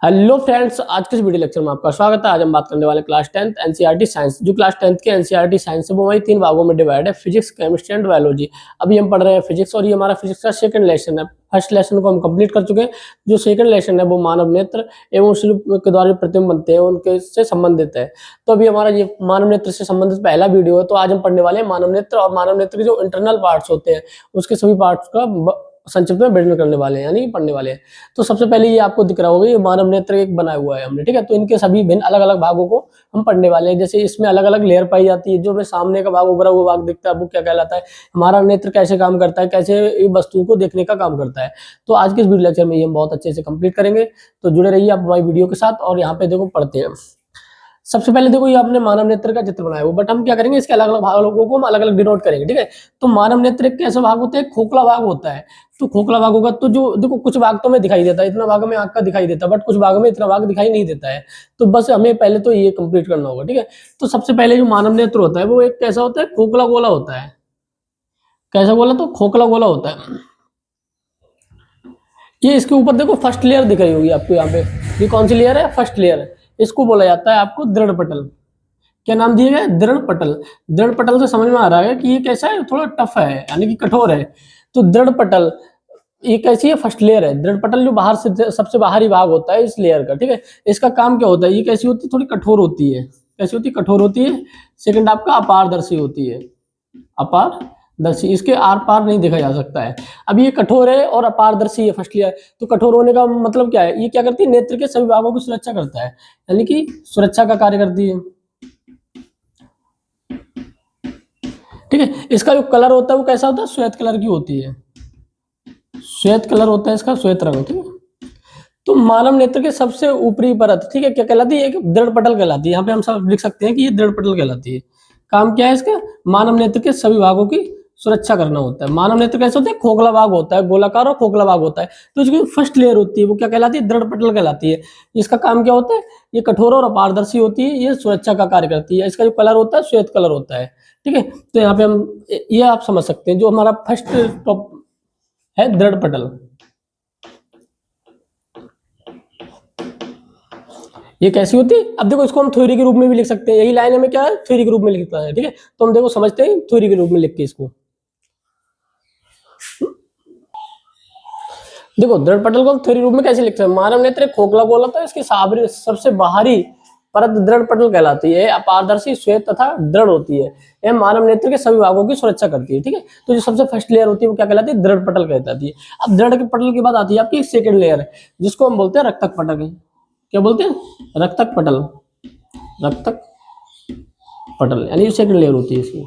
Hello friends, आज के इस वीडियो लेक्चर में आपका स्वागत है। आज हम बात करने वाले क्लास 10th एनसीईआरटी साइंस। जो क्लास 10th के एनसीईआरटी साइंस है वो वही 3 भागों में डिवाइड है, फिजिक्स, केमिस्ट्री एंड बायोलॉजी। अभी हम पढ़ रहे हैं फिजिक्स और ये हमारा फिजिक्स का सेकंड लेसन है। फर्स्ट लेसन को हम कंप्लीट कर चुके हैं। जो सेकंड लेसन है वो मानव नेत्र एवं शिल्प के द्वारा प्रतिबिंब बनते हैं उनके से संबंधित है। तो अभी हमारा ये मानव नेत्र से संबंधित पहला वीडियो है। तो आज हम पढ़ने वाले हैं मानव नेत्र और मानव नेत्र के जो इंटरनल पार्ट्स होते हैं उसके सभी पार्ट्स का संक्षिप्त में वर्णन करने वाले हैं, यानी पढ़ने वाले हैं। तो सबसे पहले ये आपको दिख रहा होगा, ये मानव नेत्र एक बनाया हुआ है हमने, ठीक है। तो इनके सभी भिन्न अलग अलग भागों को हम पढ़ने वाले हैं। जैसे इसमें अलग अलग लेयर पाई जाती है। जो हमें सामने का भाग, उभरा हुआ भाग दिखता है वो क्या कहलाता है, हमारा नेत्र कैसे काम करता है, कैसे वस्तुओं को देखने का काम करता है। तो आज के इस वीडियो लेक्चर में ये हम बहुत अच्छे से कंप्लीट करेंगे। तो जुड़े रहिए आप हमारी वीडियो के साथ। और यहाँ पे देखो पढ़ते हैं। सबसे पहले देखो ये आपने मानव नेत्र का चित्र बनाया हुआ, बट हम क्या करेंगे, इसके अलग अलग भागों को हम अलग अलग डिनोट करेंगे, ठीक है। तो मानव नेत्र एक कैसा भाग होता है, खोखला भाग होता है। तो खोखला भाग होगा तो जो देखो कुछ भाग तो हमें दिखाई देता है, इतना भाग में आंख का दिखाई देता है, बट कुछ भाग में इतना भाग दिखाई नहीं देता है। तो बस हमें पहले तो ये कंप्लीट करना होगा, ठीक है। तो सबसे पहले जो मानव नेत्र होता है वो एक कैसा होता है, खोखला गोला होता है। कैसा बोला, तो खोखला गोला होता है। ये इसके ऊपर देखो फर्स्ट लेयर दिख रही होगी आपको यहाँ पे। ये कौन सी लेयर है, फर्स्ट लेयर। इसको बोला जाता है आपको दृढ़ पटल। क्या नाम दिया गया, दृढ़ पटल। दृढ़ पटल से समझ में आ रहा है कि ये कैसा है, थोड़ा टफ है, यानी कि कठोर है। तो दृढ़ पटल ये कैसी है, फर्स्ट लेयर है। दृढ़ पटल जो बाहर से सबसे बाहरी भाग होता है इस लेयर का, ठीक है। इसका काम क्या होता है, ये कैसी होती है, थोड़ी कठोर होती है। कैसी होती है, कठोर होती है। सेकंड आपका अपारदर्शी होती है। अपारदर्शी, इसके आर पार नहीं देखा जा सकता है। अब ये कठोर है और अपारदर्शी है, फर्स्ट लेयर। तो कठोर होने का मतलब क्या है, ये क्या करती है, नेत्र के सभी भागों की सुरक्षा करता है, यानी कि सुरक्षा का कार्य करती है, ठीक है। इसका जो कलर होता है वो कैसा होता है, श्वेत कलर की होती है। श्वेत कलर होता है इसका, श्वेत रंग, ठीक है। तो मानव नेत्र के सबसे ऊपरी परत, ठीक है, क्या कहलाती है, एक दृढ़ पटल कहलाती है। यहाँ पे हम सब लिख सकते हैं कि ये दृढ़ पटल कहलाती है। काम क्या है इसका, मानव नेत्र के सभी भागों की सुरक्षा करना होता है। मानव नेत्र कैसे होता है, खोखला भाग होता है, गोलाकार और खोखला भाग होता है। तो इसकी फर्स्ट लेयर होती है वो क्या कहलाती है, दृढ़ पटल कहलाती है। इसका काम क्या होता है, ये कठोर और अपारदर्शी होती है, ये सुरक्षा का कार्य करती है। इसका जो कलर होता है श्वेत कलर होता है, ठीक है। तो यहाँ पे हम ये आप समझ सकते हैं, जो हमारा फर्स्ट टॉप है दृढ़ पटल। ये कैसी होती है, अब देखो इसको हम थ्योरी के रूप में भी लिख सकते हैं। यही लाइन हमें क्या है, थ्योरी के रूप में लिखता है, ठीक है। तो हम देखो समझते हैं थ्योरी के रूप में लिख के इसको। देखो दृढ़ पटल को थ्योरी रूप में कैसे लिखते हैं, मानव नेत्र खोखला गोला था, इसकी सबसे बाहरी परत दृढ़ पटल कहलाती है। अपारदर्शी, श्वेत तथा दृढ़ होती है। यह मानव नेत्र के सभी भागों की सुरक्षा करती है, ठीक है। तो जो सबसे फर्स्ट लेयर होती है वो क्या कहलाती है, दृढ़ पटल कहलाती है। अब दृढ़ पटल के बाद आती है आपकी सेकंड लेयर, जिसको हम बोलते हैं रक्तक पटल। क्या बोलते हैं, रक्तक पटल। रक्तक पटल यानी सेकंड लेयर होती है इसकी,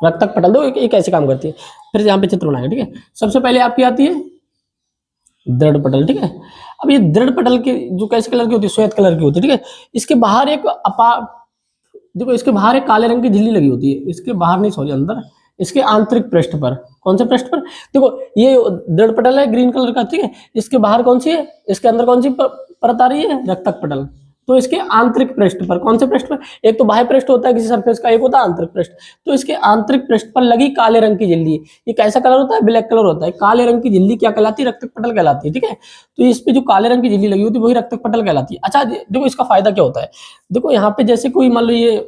रक्तक पटल। दो एक ऐसे काम करती है। फिर यहाँ पे चित्र बनाएंगे, ठीक है। सबसे पहले आपकी आती है दृढ़ पटल, ठीक है। अब ये दृढ़ पटल के जो कैसे कलर की होती है, श्वेत कलर की होती है, ठीक है। इसके बाहर एक देखो इसके बाहर एक काले रंग की झिल्ली लगी होती है। इसके बाहर नहीं, सॉरी अंदर, इसके आंतरिक पृष्ठ पर। कौन से पृष्ठ पर, देखो ये दृढ़ पटल है ग्रीन कलर का, ठीक है। इसके बाहर कौन सी है, इसके अंदर कौन सी परत आ रही है, रक्तक पटल। तो इसके आंतरिक पृष्ठ पर, कौन से पृष्ठ पर, एक तो बाह्य पृष्ठ होता है किसी सरफेस का, एक होता है आंतरिक पृष्ठ। तो इसके आंतरिक पृष्ठ पर लगी काले रंग की झिल्ली, ये कैसा कलर होता है, ब्लैक कलर होता है। काले रंग की झिल्ली क्या कहलाती है, रक्तक पटल कहलाती है, ठीक है। तो इस पे जो काले रंग की झिल्ली लगी होती है वही रक्तक पटल कहलाती है। अच्छा देखो इसका फायदा क्या होता है, देखो यहाँ पे जैसे कोई मान लो ये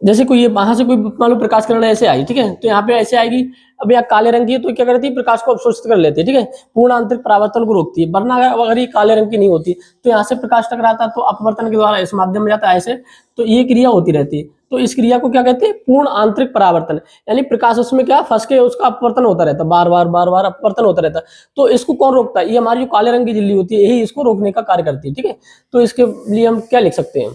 जैसे कोई ये वहां से कोई मान लो प्रकाश किरण ऐसे आई, ठीक है। तो यहाँ पे ऐसे आएगी। अब यहाँ काले रंग की है तो क्या करती है, प्रकाश को अवशोषित कर लेती है, ठीक है। पूर्ण आंतरिक परावर्तन को रोकती है। वरना अगर ये काले रंग की नहीं होती तो यहाँ से प्रकाश टकराता है तो अपवर्तन के द्वारा इस माध्यम में जाता है ऐसे, तो ये क्रिया होती रहती है। तो इस क्रिया को क्या कहते हैं, पूर्ण आंतरिक परावर्तन, यानी प्रकाश उसमें क्या फंस के उसका अपवर्तन होता रहता है, बार बार अपवर्तन होता रहता है। तो इसको कौन रोकता है, ये हमारी जो काले रंग की झिल्ली होती है, यही इसको रोकने का कार्य करती है, ठीक है। तो इसके लिए हम क्या लिख सकते हैं,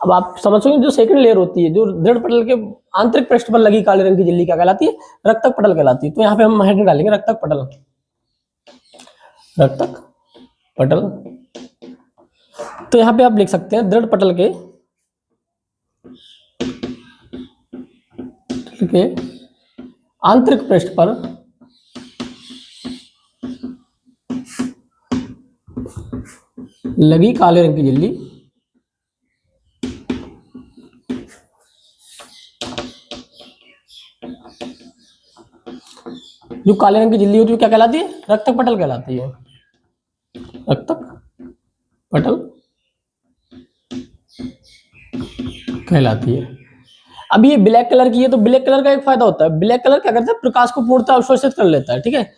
अब आप समझोगे जो सेकंड लेयर होती है, जो दृढ़ पटल के आंतरिक पृष्ठ पर लगी काले रंग की झिल्ली क्या कहलाती है, रक्तक पटल कहलाती है। तो यहाँ पे हम हेडर डालेंगे रक्तक पटल, रक्तक पटल। तो यहाँ पे आप लिख सकते हैं दृढ़ पटल के आंतरिक पृष्ठ पर लगी काले रंग की झिल्ली जो काले रंग की झिल्ली होती है क्या कहलाती है, रक्तक पटल कहलाती है। रक्तक पटल कहलाती है। अब ये ब्लैक कलर की है, तो ब्लैक कलर का एक फायदा होता है, ब्लैक कलर क्या करता है, प्रकाश को पूर्णतः अवशोषित कर लेता है, ठीक है।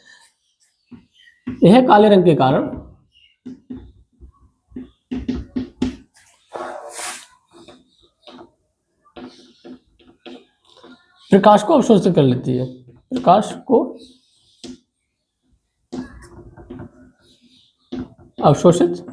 यह काले रंग के कारण प्रकाश को अवशोषित कर लेती है, प्रकाश को अवशोषित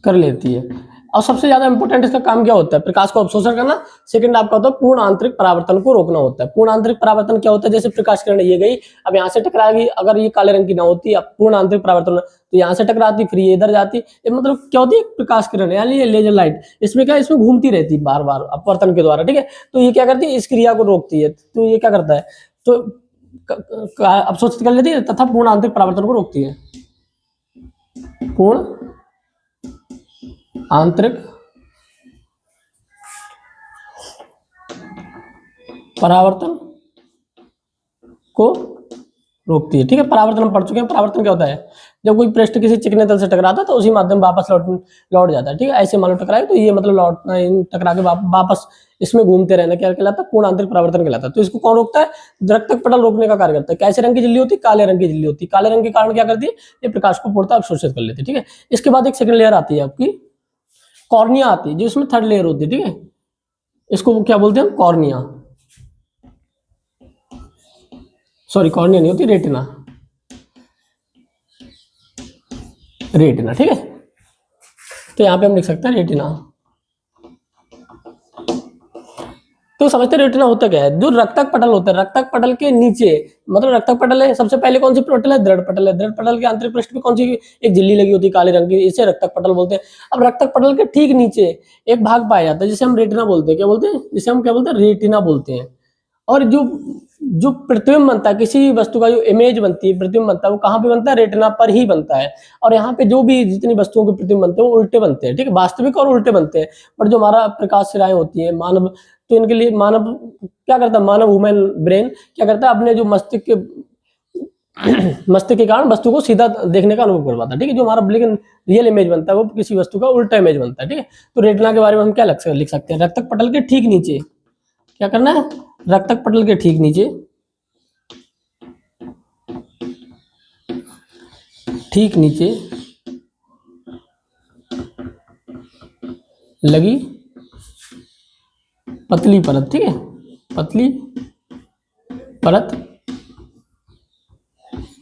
कर लेती है। और सबसे ज्यादा इंपॉर्टेंट इसका काम क्या होता है, प्रकाश को अवशोषण करना। सेकंड आपका होता है पूर्ण आंतरिक परावर्तन को रोकना होता है। पूर्ण आंतरिक परावर्तन क्या होता है, जैसे प्रकाश किरण ये गई, अब यहाँ से टकराएगी, अगर ये काले रंग की ना होती, अब पूर्ण आंतरिक परावर्तन तो यहाँ से टकराती, फिर ये इधर जाती, ये मतलब क्या होती है, प्रकाश किरण यानी ये लेजर लाइट, इसमें क्या, इसमें घूमती रहती बार बार अपवर्तन के द्वारा, ठीक है। तो ये क्या करती है, इस क्रिया को रोकती है। तो ये क्या करता है, तो अवशोषित कर लेती है तथा पूर्ण आंतरिक परावर्तन को रोकती है। पूर्ण आंतरिक परावर्तन को रोकती है, ठीक है। परावर्तन हम पढ़ चुके हैं। परावर्तन क्या होता है, जब कोई पृष्ठ किसी चिकने तल से टकराता है तो उसी माध्यम वापस लौट जाता है, ठीक है। ऐसे मान लो टकराए तो ये मतलब लौटना, टकरा के वापस इसमें घूमते रहना क्या कहलाता है, पूर्ण आंतरिक परावर्तन कहलाता है। तो इसको कौन रोकता है, रक्तक पटल रोकने का कार्य करता है। कैसे रंग की झिल्ली होती है, काले रंग की झिल्ली होती है। काले रंग के कारण क्या करती है, ये प्रकाश को पूर्णतः अवशोषित कर लेती है, ठीक है। इसके बाद एक सेकंड लेयर आती है आपकी, कॉर्निया आती है, जो इसमें थर्ड लेयर होती है, ठीक है। इसको क्या बोलते हैं, कॉर्निया, सॉरी कॉर्निया नहीं होती, रेटिना, रेटिना, ठीक है। तो यहां पे हम लिख सकते हैं रेटिना। तो समझते हैं रेटिना होता क्या है, जो रक्तक पटल होता है, रक्तक पटल के नीचे, मतलब रक्तक पटल है, सबसे पहले कौन सी पटल है, दृढ़ पटल है। दृढ़ पटल के आंतरिक पृष्ठ पे कौन सी एक झिल्ली लगी होती है काले रंग की, इसे रक्तक पटल बोलते हैं। अब रक्तक पटल के ठीक नीचे एक भाग पाया जाता है जिसे हम रेटिना बोलते हैं। क्या बोलते हैं, जिसे हम क्या बोलते हैं, रेटिना बोलते हैं। और जो जो प्रतिबिंब बनता है, किसी वस्तु का जो इमेज बनती है, प्रतिबिंब बनता है, वो कहाँ पे बनता है, रेटिना पर ही बनता है। और यहाँ पे जो भी जितनी वस्तुओं के प्रतिबिंब बनते हैं वो उल्टे बनते हैं, ठीक है, वास्तविक और उल्टे बनते हैं। पर जो हमारा प्रकाश से राय होती है मानव, तो इनके लिए मानव क्या करता है, मानव ह्यूमन ब्रेन क्या करता है, अपने जो मस्तिष्क के मस्तिष्क के कारण वस्तु को सीधा देखने का अनुभव करवाता है, ठीक है। जो हमारा लेकिन रियल इमेज बनता है वो किसी वस्तु का उल्टा इमेज बनता है, ठीक है। तो रेटिना के बारे में हम क्या लिख सकते हैं, रक्तक पटल के ठीक नीचे क्या करना है, रक्तक पटल के ठीक नीचे, ठीक नीचे लगी पतली परत, ठीक है, पतली परत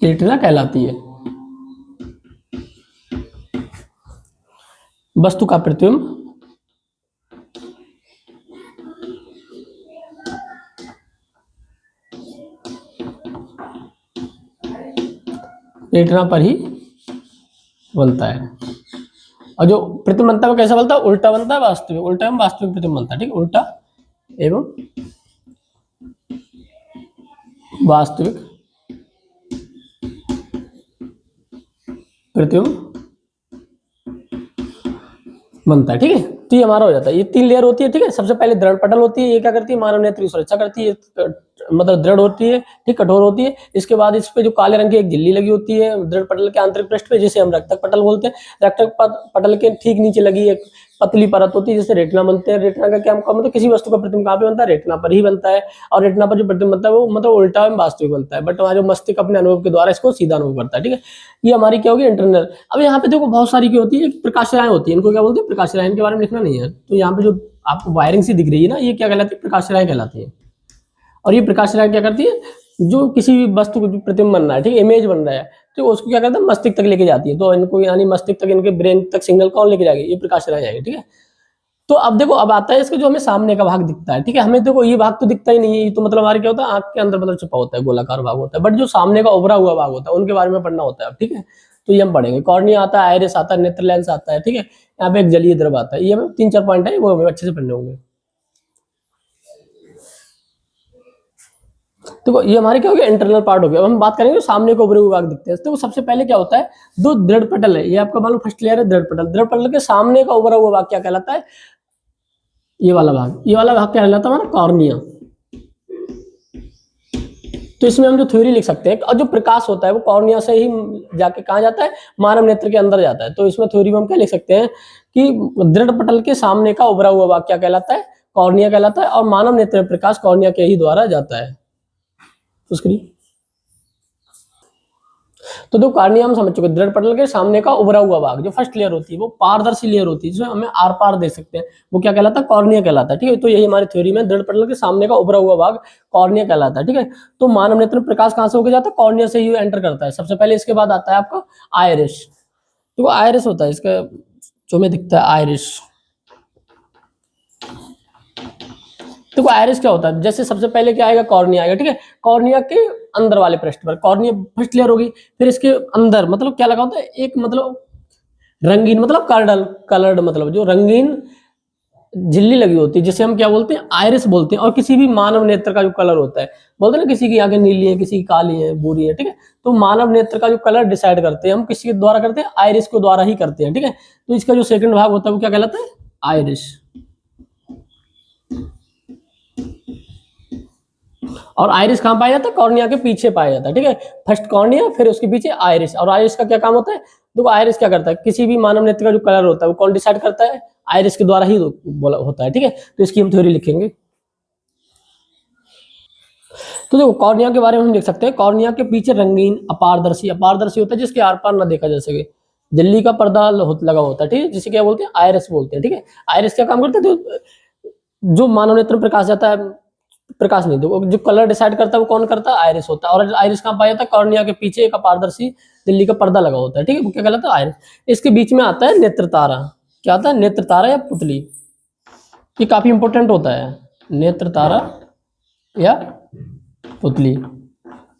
रेटिना कहलाती है। वस्तु का प्रतिबिंब रेटिना पर ही बनता है। और जो प्रतिबिंब बनता है वो कैसा बनता है, उल्टा बनता है, वास्तविक, उल्टा एवं वास्तविक प्रतिबिंब बनता है, ठीक है। उल्टा एवं वास्तविक प्रतिबिंब बनता है, ठीक है। तो ये हमारा हो जाता है, ये 3 लेयर होती है, ठीक है। सबसे पहले दृढ़ पटल होती है, ये क्या करती है, मानव नेत्र की सुरक्षा करती है, मतलब दृढ़ होती है, ठीक, कठोर होती है। इसके बाद इस पे जो काले रंग की एक झिल्ली लगी होती है दृढ़ पटल के आंतरिक पृष्ठ पे, जिसे हम रक्तक पटल बोलते हैं। रक्तक पटल के ठीक नीचे लगी एक पतली परत होती है जिससे रेटिना बनते हैं। रेटिना का क्या मतलब, किसी वस्तु का प्रतिबिंब कहाँ पे बनता है, रेटिना पर ही बनता है। और रेटिना पर जो प्रतिबिंब बनता है वो मतलब उल्टा एवं वास्तविक बनता है, बट हमारे जो मस्तिष्क अपने अनुभव के द्वारा इसको सीधा अनुभव करता है, ठीक है। ये हमारी क्या होगी, इंटरनल। अब यहाँ पे देखो बहुत सारी क्या होती है, प्रकाशराएं होती है, इनको क्या बोलते हैं, प्रकाशराएं, इनके बारे में लिखना नहीं है। तो यहाँ पे जो आपको वायरिंग सी दिख रही है ना, ये क्या कहलाती है, प्रकाशराएं कहलाती है। और ये प्रकाशराएं क्या करती है, जो किसी भी वस्तु को प्रतिबिंब बन रहा है, ठीक है, इमेज बन रहा है, तो उसको क्या करता है, मस्तिष्क तक लेके जाती है। तो इनको यानी मस्तिष्क तक, इनके ब्रेन तक सिग्नल कौन लेके जाएगी, ये प्रकाशराएं जाएगी, ठीक है। तो अब देखो, अब आता है इसका जो हमें सामने का भाग दिखता है, ठीक है। हमें देखो ये भाग तो दिखता ही नहीं है, तो मतलब हमारे क्या होता है, आंख के अंदर मतलब छुपा होता है, गोलाकार भाग होता है, बट जो सामने का उभरा हुआ भाग होता है उनके बारे में पढ़ना होता है, ठीक है। तो ये हम पढ़ेंगे, कॉर्निया आता है, आइरिस आता है, नेत्र लेंस आता है, ठीक है। यहाँ पे एक जलीय द्रव आता है, ये हमें 3-4 पॉइंट है, वो हमें अच्छे से पढ़ने होंगे। तो ये हमारे क्या हो गया, इंटरनल पार्ट हो गया। अब हम बात करेंगे सामने को उभरे हुए भाग दिखते हैं। तो सबसे पहले क्या होता है, दो दृढ़ पटल है, ये आपका मालूम फर्स्ट लेयर है दृढ़ पटल। दृढ़ पटल के सामने का उभरा हुआ भाग क्या कहलाता है, ये वाला भाग, ये वाला भाग क्या कहलाता है हमारा, कॉर्निया, तो इसमें हम जो थ्योरी लिख सकते हैं, और जो प्रकाश होता है वो कॉर्निया से ही जाके कहाँ जाता है, मानव नेत्र के अंदर जाता है। तो इसमें थ्योरी में हम क्या लिख सकते हैं कि दृढ़ पटल के सामने का उभरा हुआ भाग क्या कहलाता है, कॉर्निया कहलाता है, और मानव नेत्र में प्रकाश कॉर्निया के ही द्वारा जाता है। उसके तो दो कॉर्निया हम समझ चुके, दृढ़ पटल के सामने का उभरा हुआ भाग जो फर्स्ट लेयर होती है वो पारदर्शी लेयर होती है, जिसमें हमें आर पार देख सकते हैं, वो क्या कहलाता है, कॉर्निया कहलाता है। ठीक है, तो यही हमारी थ्योरी में दृढ़ पटल के सामने का उभरा हुआ भाग कॉर्निया कहलाता है। ठीक है, तो मानव नेत्र में प्रकाश कहां से होकर जाता है, कॉर्निया से ही एंटर करता है सबसे पहले। इसके बाद आता है आपका आयरिस। तो आयरिस होता है इसका जो में दिखता है आयरिस। देखो आयरिस क्या होता है, जैसे सबसे पहले क्या आएगा, कॉर्निया आएगा। ठीक है, कॉर्निया के अंदर वाले पृष्ठ पर कॉर्निया फर्स्ट लेयर होगी, फिर इसके अंदर मतलब क्या लगा होता है, एक मतलब रंगीन मतलब कलर्ड मतलब जो रंगीन झिल्ली लगी होती है, जिसे हम क्या बोलते हैं, आयरिस बोलते हैं। और किसी भी मानव नेत्र का जो कलर होता है, बोलते हैं ना किसी की आंखें नीली है, किसी की काली है, भूरी है। ठीक है, तो मानव नेत्र का जो कलर डिसाइड करते हैं हम किसी के द्वारा करते हैं, आयरिस के द्वारा ही करते हैं। ठीक है, तो इसका जो सेकंड भाग होता है वो क्या कहलाता है, आयरिस। और आयरिस कहाँ पाया जाता है, कॉर्निया के पीछे पाया जाता है। ठीक है, फर्स्ट कॉर्निया फिर उसके पीछे आयरिस। और आयरिस का क्या काम होता है, देखो आयरिस क्या करता है, किसी भी मानव नेत्र का जो कलर होता है वो कौन डिसाइड करता है, आयरिस के द्वारा ही बोला होता है। ठीक है, तो इसकी हम थ्योरी लिखेंगे। तो देखो कॉर्निया के बारे में हम लिख सकते हैं, कॉर्निया के पीछे रंगीन अपारदर्शी होता है जिसके आर पार ना देखा जा सके, झिल्ली का पर्दा लगा होता है। ठीक है, जिसे क्या बोलते हैं, आयरिस बोलते हैं। ठीक है, आयरिस क्या काम करता है, तो जो मानव नेत्र में प्रकाश जाता है, प्रकाश नहीं, तो जो कलर डिसाइड करता है वो कौन करता है, आयरिस होता है। और आयरिस कहाँ पाया जाता है, कॉर्निया के पीछे एक अपारदर्शी झिल्ली का पर्दा लगा होता है। ठीक है, वो क्या कहलाता है, आयरिस। इसके बीच में आता है नेत्र तारा। क्या आता है, नेत्र तारा या पुतली। ये काफी इंपॉर्टेंट होता है, नेत्र तारा या पुतली।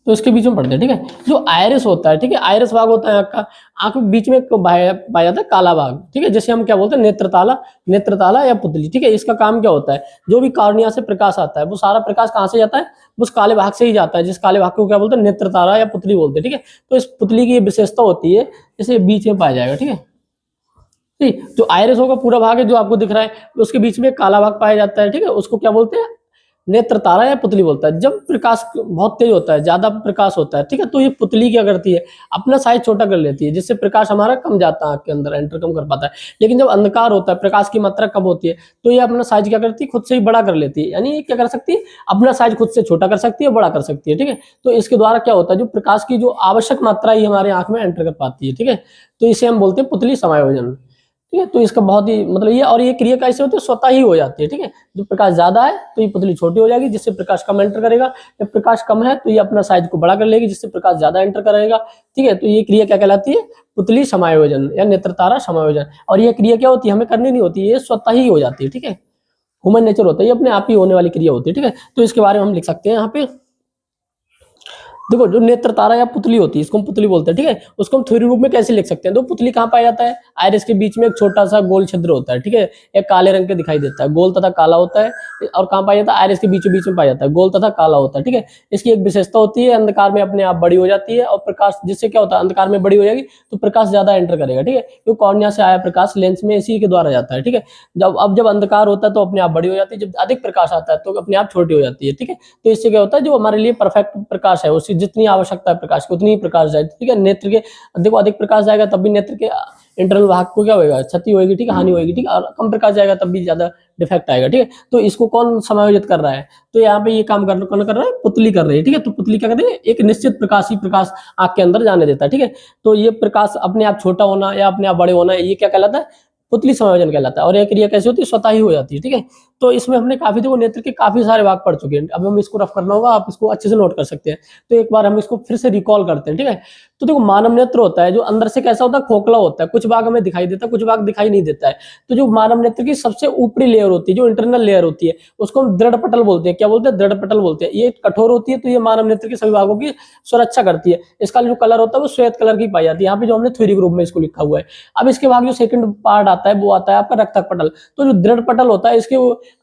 तो इसके बीच में पढ़ते हैं। ठीक है, जो आयरिस होता है, ठीक है, आयरिस भाग होता है आँख का, आँख के बीच में पाया जाता है काला भाग। ठीक है, जैसे हम क्या बोलते हैं, नेत्रताला या पुतली। ठीक है, इसका काम क्या होता है, जो भी कॉर्निया से प्रकाश आता है वो सारा प्रकाश कहाँ से जाता है, उस काले भाग से ही जाता है, जिस काले भाग को क्या बोलते हैं, नेत्रतारा या पुतली बोलते हैं। ठीक है, तो इस पुतली की ये विशेषता होती है, इसे बीच में पाया जाएगा। ठीक है, ठीक, जो आयरिस होगा पूरा भाग है जो आपको दिख रहा है, उसके बीच में काला भाग पाया जाता है। ठीक है, उसको क्या बोलते हैं, नेत्र तारा या पुतली बोलता है। जब प्रकाश बहुत तेज होता है, ज्यादा प्रकाश होता है, ठीक है, तो ये पुतली क्या करती है, अपना साइज छोटा कर लेती है, जिससे प्रकाश हमारा कम जाता है, आँख के अंदर एंटर कम कर पाता है। लेकिन जब अंधकार होता है, प्रकाश की मात्रा कम होती है, तो ये अपना साइज क्या करती है, खुद से ही बड़ा कर लेती है। यानी ये क्या कर सकती है, अपना साइज खुद से छोटा कर सकती है, बड़ा कर सकती है। ठीक है, तो इसके द्वारा क्या होता है, जो प्रकाश की जो आवश्यक मात्रा ही हमारे आँख में एंटर कर पाती है। ठीक है, तो इसे हम बोलते हैं पुतली समायोजन। ठीक है, तो इसका बहुत ही मतलब ये, और ये क्रिया कैसे होती है, स्वतः ही हो जाती है। ठीक है, जब प्रकाश ज्यादा है तो ये पुतली छोटी हो जाएगी, जिससे प्रकाश कम एंटर करेगा। जब प्रकाश कम है तो ये अपना साइज को बड़ा कर लेगी, जिससे प्रकाश ज्यादा एंटर करेगा। ठीक है, तो ये क्रिया क्या कहलाती है, पुतली समायोजन या नेत्रतारा समायोजन। और ये क्रिया क्या होती है, हमें करनी नहीं होती है, ये स्वतः ही हो जाती है। ठीक है, ह्यूमन नेचर होता है, ये अपने आप ही होने वाली क्रिया होती है। ठीक है, तो इसके बारे में हम लिख सकते हैं यहाँ पे। देखो जो नेत्र तारा या पुतली होती है, इसको हम पुतली बोलते हैं। ठीक है, उसको हम थ्योरी रूप में कैसे लिख सकते हैं, तो पुतली कहाँ पाया जाता है, आयरिस के बीच में एक छोटा सा गोल छिद्र होता है। ठीक है, एक काले रंग के दिखाई देता है, गोल तथा काला होता है। और कहाँ पाया जाता है, आयरिस के बीचों बीच में पाया जाता है, गोल तथा काला होता है। ठीक है, इसकी एक विशेषता होती है, अंधकार में अपने आप बड़ी हो जाती है, और प्रकाश जिससे क्या होता है, अंधकार में बड़ी हो जाएगी तो प्रकाश ज्यादा एंटर करेगा। ठीक है, क्योंकि कॉर्निया से आया प्रकाश लेंस में इसी के द्वारा जाता है। ठीक है, जब अंधकार होता है तो अपने आप बड़ी हो जाती है, जब अधिक प्रकाश आता है तो अपने आप छोटी हो जाती है। ठीक है, तो इससे क्या होता है, जो हमारे लिए परफेक्ट प्रकाश है, उसकी जितनी आवश्यकता है प्रकाश की उतनी ही प्रकाश जाए। ठीक है, नेत्र के देखो अधिक प्रकाश जाएगा तब भी नेत्र के इंटरनल भाग को क्या होगा, क्षति होगी। ठीक है, हानि होगी। ठीक है, और कम प्रकाश जाएगा तब भी ज्यादा डिफेक्ट आएगा। ठीक है, तो इसको कौन समायोजित कर रहा है, तो यहाँ पे ये काम कौन कर रहा है, पुतली कर रही है। ठीक है, तो पुतली क्या करती है, एक निश्चित प्रकाश आँख के अंदर जाने देता है। ठीक है, तो ये प्रकाश अपने आप छोटा होना या अपने आप बड़े होना, ये क्या कहलाता है, पुतली समायोजन कहलाता है। और यह क्रिया कैसे होती है, स्वतः ही हो जाती है। ठीक है, तो इसमें हमने काफी देखो नेत्र के काफी सारे भाग पढ़ चुके हैं। अब हम इसको रफ करना होगा, आप इसको अच्छे से नोट कर सकते हैं। तो एक बार हम इसको फिर से रिकॉल करते हैं। ठीक है, तो देखो मानव नेत्र होता है जो अंदर से कैसा होता है, खोखला होता है, कुछ भाग हमें दिखाई देता है, कुछ भाग दिखाई नहीं देता है। तो जो मानव नेत्र की सबसे ऊपरी लेयर होती है, जो इंटरनल लेयर होती है, उसको हम दृढ़ पटल बोलते हैं। क्या बोलते हैं, दृढ़ पटल बोलते हैं। ये कठोर होती है, तो ये मानव नेत्र के सभी भागों की सुरक्षा करती है। इसका जो कलर होता है वो श्वेत कलर की पाई जाती है। यहाँ पे जो हमने थ्योरी ग्रुप में इसको लिखा हुआ है। अब इसके बाद जो सेकंड पार्ट आता है वो आता है आपका रक्तक पटल। तो जो दृढ़ पटल होता है, इसके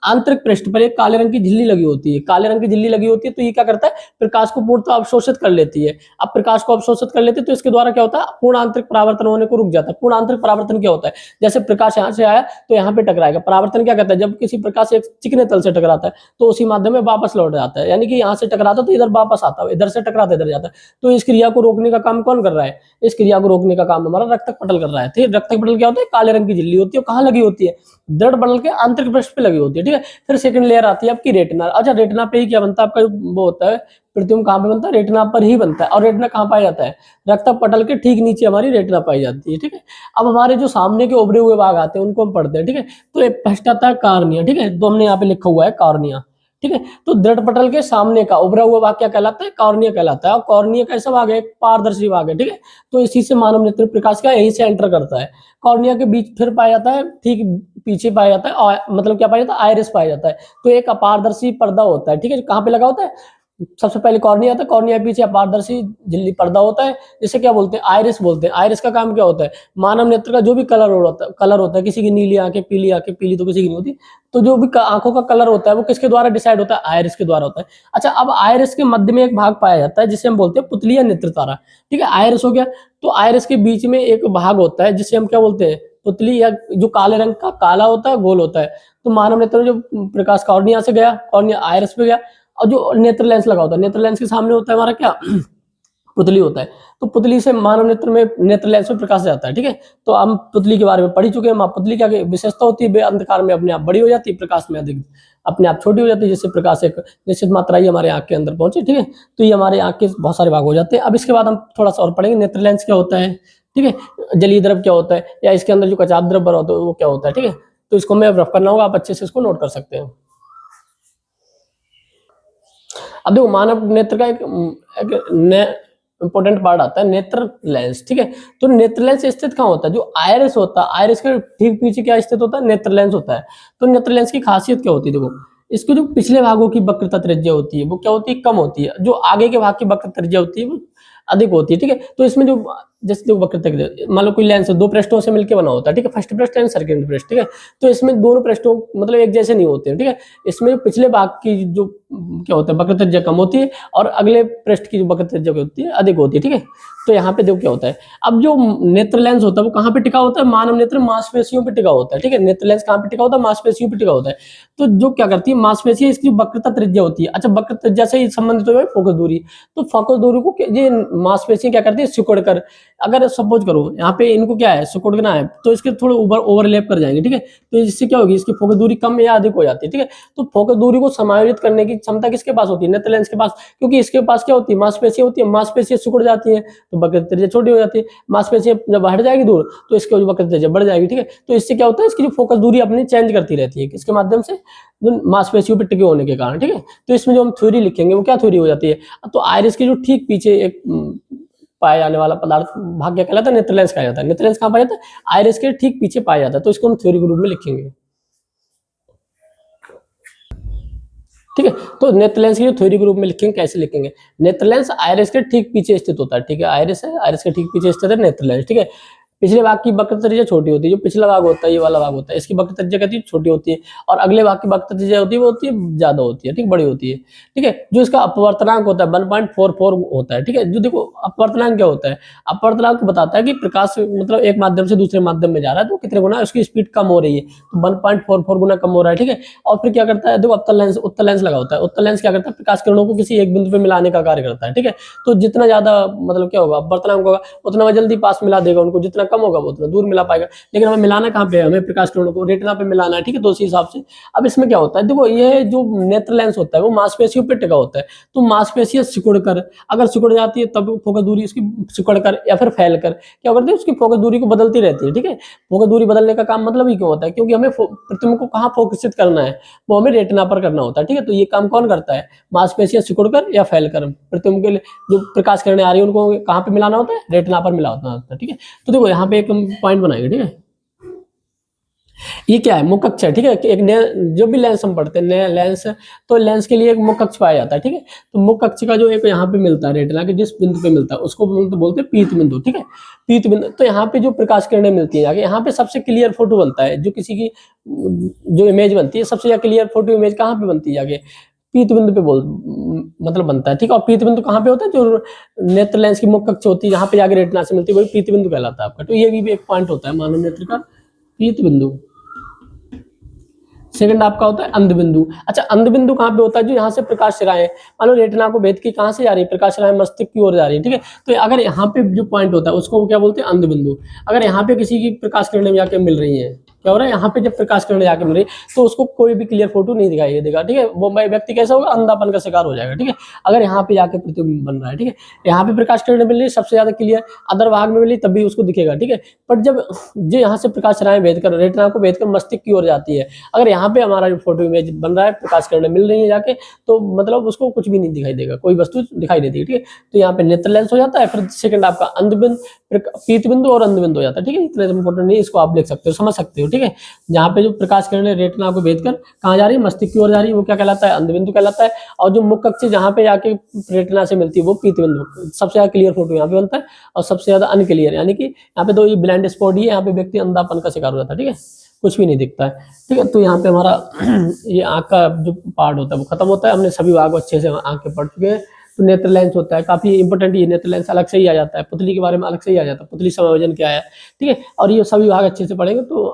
आंतरिक पृष्ठ पर एक काले रंग की झिल्ली लगी होती है, काले रंग की झिल्ली लगी होती है, तो ये क्या करता है, प्रकाश को पूर्णतः अवशोषित कर लेती है। अब प्रकाश को अवशोषित कर लेती है तो इसके द्वारा क्या होता है, पूर्ण आंतरिक परावर्तन होने को रुक जाता है। पूर्ण आंतरिक परावर्तन क्या होता है, जैसे प्रकाश यहाँ से आया तो यहाँ पे टकराएगा। परावर्तन क्या कहता है, जब किसी प्रकाश एक चिकने तल से टकराता है तो उसी माध्यम में वापस लौट जाता है, यानी कि यहाँ से टकराता तो इधर वापस आता है, इधर से टकराता इधर जाता है। तो इस क्रिया को रोकने का काम कौन कर रहा है, इस क्रिया को रोकने का काम हमारा रक्तक पटल कर रहा है। ठीक है, रक्तक पटल क्या होता है, काले रंग की झिल्ली होती है, कहाँ लगी होती है, दृढ़ पटल के आंतरिक पृष्ठ पे लगी होती है। ठीक है, फिर सेकंड लेयर आती है आपकी रेटिना। अच्छा, रेटिना पे ही क्या बनता है आपका, वो होता है प्रतिबिंब कहाँ पे बनता है, रेटिना पर ही बनता है। और रेटिना कहाँ पाया जाता है, रक्तक पटल के ठीक नीचे हमारी रेटिना पाई जाती है। ठीक है, अब हमारे जो सामने के उभरे हुए भाग आते हैं उनको हम पढ़ते हैं। ठीक है, तो एक फर्स्ट आता है कार्निया। ठीक है, तो हमने यहाँ पे लिखा हुआ है कार्निया। ठीक है, तो दृढ़ पटल के सामने का उभरा हुआ भाग क्या कहलाता है, कॉर्निया कहलाता है। और कॉर्निया कैसा भाग है, एक पारदर्शी भाग है। ठीक है, तो इसी से मानव नेत्र प्रकाश का यहीं से एंटर करता है। कॉर्निया के बीच फिर पाया जाता है, ठीक पीछे पाया जाता है, और मतलब क्या पाया जाता है, आइरिस पाया जाता है। तो एक अपारदर्शी पर्दा होता है। ठीक है, कहाँ पे लगा होता है, सबसे पहले कॉर्निया आता है, कॉर्निया के पीछे अपारदर्शी झिल्ली पर्दा होता है, जिसे क्या बोलते हैं, आइरिस बोलते हैं। आइरिस का काम क्या होता है, मानव नेत्र का जो भी कलर होता है, किसी की नीली आंखें, पीली तो किसी की नहीं होती, तो जो भी आंखों का कलर होता है वो किसके द्वारा डिसाइड होता है, आइरिस के द्वारा होता है। अच्छा, अब आइरिस के मध्य में एक भाग पाया जाता है जिसे हम बोलते हैं पुतली या नेत्र तारा। ठीक है, आइरिस हो गया, तो आइरिस के बीच में एक भाग होता है जिसे हम क्या बोलते हैं, पुतली, या जो काले रंग का काला होता है, गोल होता है। तो मानव नेत्र में जो प्रकाश कॉर्निया से गया, कॉर्निया आइरिस पे गया, और जो नेत्र लेंस लगा होता है, नेत्र लेंस के सामने होता है हमारा क्या पुतली होता है। तो पुतली से मानव नेत्र में, नेत्र लेंस में प्रकाश जाता है। ठीक है, तो हम पुतली के बारे में पढ़ चुके हैं। पुतली क्या विशेषता होती है, अंधकार में अपने आप बड़ी हो जाती है, प्रकाश में अधिक अपने आप छोटी हो जाती है, जिससे प्रकाश एक निश्चित मात्रा ही हमारे आंख के अंदर पहुंचे। ठीक है, तो ये हमारे आंख के बहुत सारे भाग हो जाते हैं। अब इसके बाद हम थोड़ा सा और पढ़ेंगे, नेत्र लेंस क्या होता है, ठीक है, जलीय द्रव क्या होता है, या इसके अंदर जो कचाप द्रव भरा होता है वो क्या होता है। ठीक है, तो इसको मैं रफ करना होगा, आप अच्छे से इसको नोट कर सकते हैं। अब देखो, मानव नेत्र का एक इंपॉर्टेंट पार्ट आता है, नेत्र लेंस। ठीक है, तो नेत्र लेंस स्थित कहाँ होता है, जो आइरिस होता है, आइरिस के ठीक पीछे क्या स्थित होता है, नेत्र लेंस होता है। तो नेत्र लेंस की खासियत क्या होती है, देखो, इसके जो पिछले भागों की वक्रता त्रिज्या होती है वो क्या होती है, कम होती है। जो आगे के भाग की वक्रता त्रिज्या होती है वो अधिक होती है। ठीक है, तो इसमें जो जैसे जो वक्रता, मान लो कोई लेंस दो पृष्ठों से मिलकर बना होता है। ठीक है, फर्स्ट पृष्ठ एंड सेकंड पृष्ठ। ठीक है, तो इसमें दोनों पृष्ठों मतलब एक जैसे नहीं होते हैं। ठीक है, इसमें पिछले भाग की जो क्या होता है, वक्रता त्रिज्या कम होती है, और अगले पृष्ठ की जो वक्रता त्रिज्या होती है अधिक होती है। ठीक है, तो यहाँ पे देखो क्या होता है, अब जो नेत्र लेंस होता है वो कहाँ पे टिका होता है, मानव नेत्र मांसपेशियों पे टिका होता है। ठीक है, नेत्र लेंस कहाँ पे टिका होता है, मांसपेशियों पे टिका होता है। तो जो क्या करती है मांसपेशियां, इसकी वक्रता त्रिज्या होती है। अच्छा, वक्रता त्रिज्या से संबंधित हो फोकस दूरी, तो फोकस दूरी को ये मांसपेशियां क्या करती है, सिकुड़ कर, अगर सपोज करो यहाँ पे इनको क्या है, सिकुड़ना है, तो इसके थोड़े ओवरलैप कर जाएंगे। ठीक है, तो इससे क्या होगी, इसकी फोकस दूरी कम या अधिक हो जाती है। ठीक है, तो फोकस दूरी को समायोजित करने की क्षमता किसके पास होती है, नेत्र लेंस के पास, क्योंकि इसके पास क्या होती है, मांसपेशियां होती है, मांसपेशियां सिकुड़ जाती है तो वक्रता त्रिज्या छोटी हो जाती है। मांसपेशियां जब हट जाएगी दूर तो इसकी वक्रता त्रिज्या बढ़ जाएगी। ठीक है, तो इससे क्या होता है, इसकी जो फोकस दूरी अपनी चेंज करती रहती है, किसके माध्यम से, जो मांसपेशियों पर टिके होने के कारण। ठीक है, तो इसमें जो हम थ्योरी लिखेंगे वो क्या थ्योरी हो जाती है, तो आइरिस के जो ठीक पीछे एक पाया जाने वाला पदार्थ भाग क्या कहलाता है, नेत्र लेंस कहा जाता है। नेत्र लेंस कहाँ पाया जाता है, आइरिस के ठीक पीछे पाया जाता है, तो इसको हम थ्योरी के रूप में लिखेंगे। ठीक है, तो नेत्र लेंस की थ्योरी के रूप में लिखेंगे, कैसे लिखेंगे, नेत्र लेंस आइरिस के ठीक पीछे स्थित होता है। ठीक है, आइरिस है, आइरिस के ठीक पीछे स्थित है नेत्र लेंस। ठीक है, पिछले भाग की वक्रता त्रिज्या छोटी होती है, जो पिछला भाग होता है ये वाला भाग होता है, इसकी वक्रता त्रिज्या कहती है छोटी होती है, और अगले भाग की वक्रता त्रिज्या होती है वो होती है ज्यादा होती है। ठीक, बड़ी होती है। ठीक है, जो इसका अपवर्तनांक होता है 1.44 होता है। ठीक है, जो देखो अपवर्तनांक क्या होता है, अपवर्तनांक बताता है कि प्रकाश मतलब एक माध्यम से दूसरे माध्यम में जा रहा है तो कितने गुना उसकी स्पीड कम हो रही है, तो 1.44 गुना कम हो रहा है। ठीक है, और फिर क्या करता है, देखो उत्तल लेंस लगा होता है, उत्तल लेंस क्या करता है, प्रकाश किरणों को किसी एक बिंदु पे मिलाने का कार्य करता है। ठीक है, तो जितना ज्यादा मतलब क्या होगा अपवर्तनांक होगा उतना वह जल्दी पास मिला देगा उनको, जितना कम होगा वो उतना दूर मिला पाएगा। लेकिन हमें मिलाना कहाँ पे है, हमें प्रकाश किरणों को रेटिना पे मिलाना है। ठीक है, तो उसी हिसाब से अब इसमें क्या होता है, देखो ये जो नेत्र लेंस होता है वो मांसपेशियों पे टिका होता है, तो मांसपेशियां सिकुड़कर, अगर सिकुड़ जाती है तब फोकस दूरी उसकी सिकुड़कर या फिर फैलकर क्या करती है, उसकी फोकस दूरी को बदलती रहती है। ठीक है, फोकस दूरी बदलने का काम मतलब ही क्यों होता है, क्योंकि हमें प्रतिबिंब को कहाँ फोकसित करना है, वो हमें रेटिना पर करना होता है। ठीक है, तो ये काम कौन करता है, मांसपेशियां सिकुड़कर या फैलकर प्रतिबिंब के लिए जो प्रकाश किरणें आ रही है उनको कहाँ पे मिलाना होता है, रेटिना पर मिलाना होता है। ठीक है, तो देखो यहाँ पे एक पॉइंट बनाएंगे। ठीक है, ये क्या है, मुख अक्ष है, ठीक है। एक जो भी लेंस हम पढ़ते हैं लेंस, तो लेंस के लिए एक मुख अक्ष पाया जाता है, ठीक है। तो मुख अक्ष का जो एक यहाँ पे मिलता है रेटिना के जिस बिंदु पे मिलता है उसको बोलते हैं पीत बिंदु, ठीक है। पीत बिंदु, तो यहाँ पे जो प्रकाश किरणें मिलती है जाके यहाँ पे सबसे क्लियर फोटो बनता है, जो किसी की जो इमेज बनती है सबसे ज्यादा क्लियर फोटो इमेज कहाँ पे बनती है जाके, पीत बिंदु पे मतलब बनता है, ठीक है। और पीत बिंदु कहाँ पे होता है, जो नेत्र लेंस की मुख अक्ष होती है यहाँ पे जाके रेटिना से मिलती है, वही पीत बिंदु कहलाता है आपका। तो ये भी एक पॉइंट होता है मानव नेत्र का, पीत बिंदु। सेकंड आपका होता है अंध बिंदु। अच्छा, अंध बिंदु कहाँ पे होता है, जो यहाँ से प्रकाश राय मान लो रेटिना को भेद के कहाँ से जा रही है, प्रकाश राय मस्तिष्क की ओर जा रही है, ठीक है। तो अगर यहाँ पे जो पॉइंट होता है उसको क्या बोलते हैं, अंध बिंदु। अगर यहाँ पे किसी की प्रकाश किरणें जाके मिल रही है, क्या हो रहा है, यहाँ पे जब प्रकाश किरणें जाके मिल रही है तो उसको कोई भी क्लियर फोटो नहीं दिखाई देगा, ठीक है। वो व्यक्ति कैसा होगा, अंधापन का शिकार हो जाएगा, ठीक है। अगर यहाँ पे जाके प्रतिबिंब बन रहा है, ठीक है, यहाँ पे प्रकाश किरणें मिल रही है सबसे ज्यादा क्लियर, अदर भाग में मिली तब भी उसको दिखेगा, ठीक है। बट जब जो यहाँ से प्रकाश राय भेद कर रेटिना को भेद कर मस्तिष्क की ओर जाती है, अगर यहाँ पे हमारा जो फोटो इमेज बन रहा है, प्रकाश किरणें मिल रही है जाके, तो मतलब उसको कुछ भी नहीं दिखाई देगा, कोई वस्तु दिखाई देती है, ठीक है। तो यहाँ पे नेत्र लेंस हो जाता है। फिर सेकंड आपका अंध बिंदु, पीत बिंदु और अंध बिंदु हो जाता है, ठीक है। इतना इंपॉर्टेंट नहीं, इसको आप लिख सकते हो, समझ सकते हो, ठीक है। जहाँ पे जो प्रकाश किरणें रेटिना को भेद कर कहाँ जा रही है, मस्तिष्क की ओर जा रही है, वो क्या कहलाता है, अंध बिंदु कहलाता है। और जो मुख अक्ष जहाँ पे जाके रेटिना से मिलती है वो पीत बिंदु। सबसे ज्यादा क्लियर फोटो यहाँ पे बनता है और सबसे ज्यादा अनक्लियर, यानी कि यहाँ पे तो ये ब्लाइंड स्पॉट ही है, यहाँ पे व्यक्ति अंधापन का शिकार हो जाता है, ठीक है, कुछ भी नहीं दिखता है, ठीक है। तो यहाँ पे हमारा ये आँख का जो पार्ट होता है वो खत्म होता है। हमने सभी भाग अच्छे से आँख के पढ़ चुके हैं। तो नेत्र लेंस होता है काफी इंपॉर्टेंट, ये नेत्र लेंस अलग से ही आ जाता है, पुतली के बारे में अलग से ही आ जाता है, पुतली समायोजन क्या है, ठीक है। और ये सभी भाग अच्छे से पढ़ेंगे तो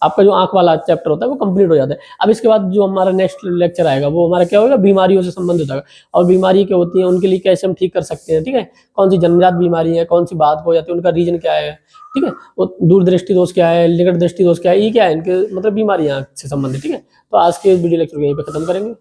आपका जो आंख वाला चैप्टर होता है वो कंप्लीट हो जाता है। अब इसके बाद जो हमारा नेक्स्ट लेक्चर आएगा वो हमारा क्या होगा, बीमारियों से संबंधित होगा। और बीमारी क्या होती है, उनके लिए कैसे हम ठीक कर सकते हैं, ठीक है। कौन सी जन्मजात बीमारी है, कौन सी बात हो जाती है, उनका रीजन क्या है, ठीक है। वो दूरदृष्टि दोष क्या है, निकट दृष्टि दोष क्या है, ये क्या है, इनके मतलब बीमारियां से संबंधित, ठीक है। तो आज के वीडियो लेक्चर को यहीं पे खत्म करेंगे।